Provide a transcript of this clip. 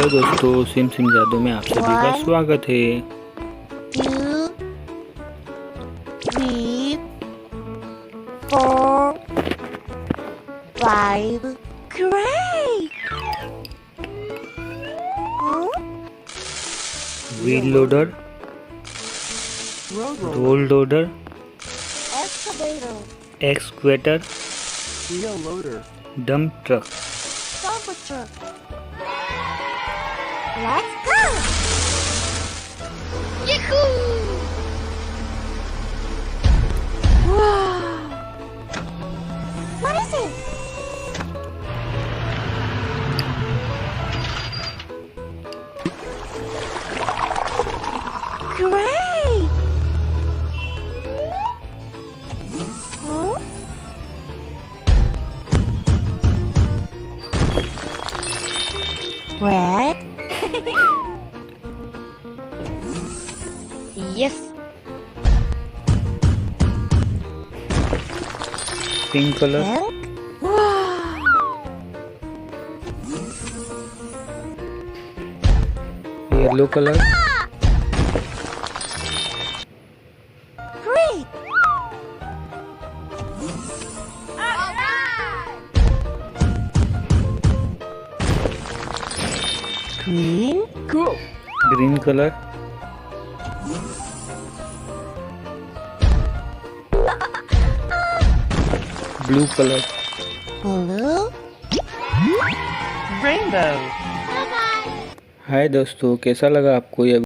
Hello दोस्तों, SIM जादू में आप सभी का स्वागत है। 2, 3, 4, 5. Great! Wheel loader, roll loader, Excavator. Excavator, Wheel loader. Dump truck. Dumper truck. Let's go! Yahoo! Wow! What is it? Great! Huh? Red? Yes. Pink colour, Pink? Wow! Yellow colour, Great! Green? Cool. Green colour, blue colour. Blue? Rainbow. हाय दोस्तों, कैसा लगा आपको यह